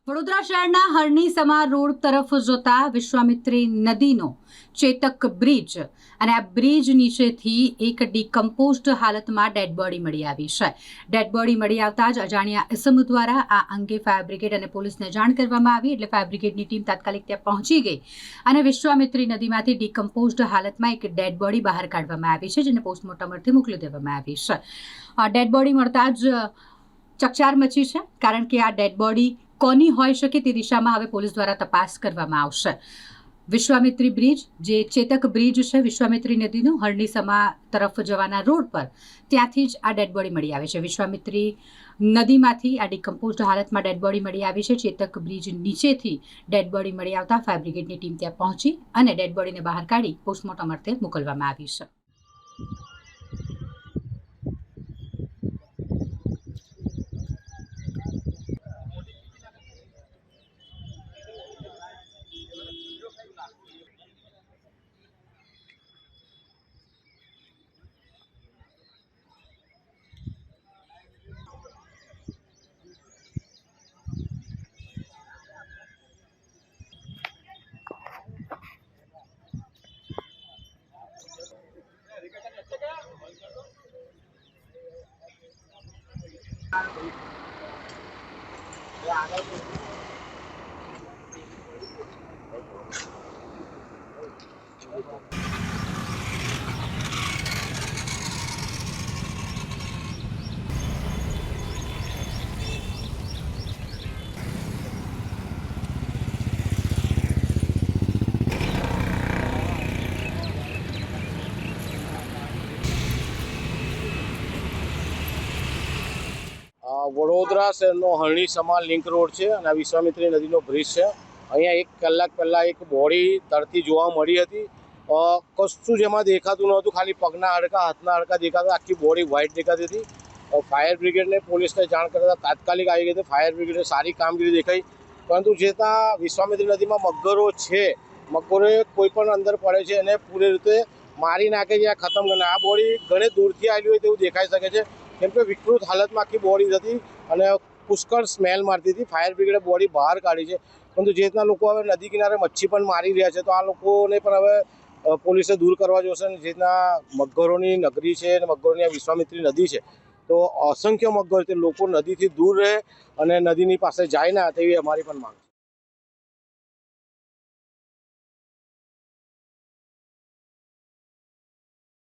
વડોદરા શહેરના હરણી સમા રોડ તરફ જતા વિશ્વામિત્રી નદીનો ચેતક બ્રિજ અને આ બ્રિજ નીચેથી એક ડિકમ્પોઝડ હાલતમાં ડેડ બોડી મળી આવી છે। ડેડ બોડી મળી આવતા જ અજાણ્યા ઇસમ દ્વારા આ અંગે ફાયર બ્રિગેડ અને પોલીસને જાણ કરવામાં આવી, એટલે ફાયર બ્રિગેડની ટીમ તાત્કાલિક ત્યાં પહોંચી ગઈ અને વિશ્વામિત્રી નદીમાંથી ડિકમ્પોઝડ હાલતમાં એક ડેડ બોડી બહાર કાઢવામાં આવી છે, જેને પોસ્ટમોર્ટમ અર્થે મોકલી દેવામાં આવી છે। ડેડ બોડી મળતા જ ચકચાર મચી છે, કારણ કે આ ડેડ બોડી કોની હોઈ શકે તે દિશામાં હવે પોલીસ દ્વારા તપાસ કરવામાં આવશે। વિશ્વામિત્રી બ્રિજ જે ચેતક બ્રિજ છે વિશ્વામિત્રી નદીનો હરણી સમા તરફ જવાના રોડ પર, ત્યાંથી જ આ ડેડ બોડી મળી આવી છે। વિશ્વામિત્રી નદીમાંથી આ ડિકમ્પોઝડ હાલતમાં ડેડ બોડી મળી આવી છે। ચેતક બ્રિજ નીચેથી ડેડ બોડી મળી આવતા ફાયર બ્રિગેડની ટીમ ત્યાં પહોંચી અને ડેડ બોડીને બહાર કાઢી પોસ્ટમોર્ટમ અર્થે મોકલવામાં આવી છે। વડોદરા શહેરનો હરણી સમા લિંક રોડ છે અને વિશ્વામિત્રી નદીનો બ્રિજ છે। અહીંયા 1 કલાક પહેલાં એક બોડી તરતી જોવા મળી હતી। કશું જેમાં દેખાતું નહોતું, ખાલી પગના હાડકા, હાથના હાડકા દેખાતા, આખી બોડી વ્હાઇટ દેખાતી હતી। ફાયર બ્રિગેડને પોલીસને જાણ કરતાં તાત્કાલિક આવી ગઈ હતી। ફાયર બ્રિગેડે સારી કામગીરી દેખાઈ, પરંતુ જે ત્યાં વિશ્વામિત્રી નદીમાં મગરો છે, મગરોએ કોઈ પણ અંદર પડે છે એને પૂરી રીતે મારી નાખે છે, આ ખતમ કરીને। આ બોડી ઘણી દૂરથી આવી હોય તેવું દેખાઈ શકે છે, કેમ કે વિકૃત હાલતમાં આખી બોડી હતી અને પુષ્કળ સ્મેલ મારતી હતી। ફાયર બ્રિગેડે બોડી બહાર કાઢી છે, પરંતુ જે રીતના લોકો હવે નદી કિનારે મચ્છી પણ મારી રહ્યા છે, તો આ લોકોને પણ હવે પોલીસે દૂર કરવા જોશે। અને જે રીતના મગરોની નગરી છે અને મગરોની આ વિશ્વામિત્રી નદી છે, તો અસંખ્ય મગર તે લોકો નદીથી દૂર રહે અને નદીની પાસે જાય ના, તેવી અમારી પણ માંગ છે।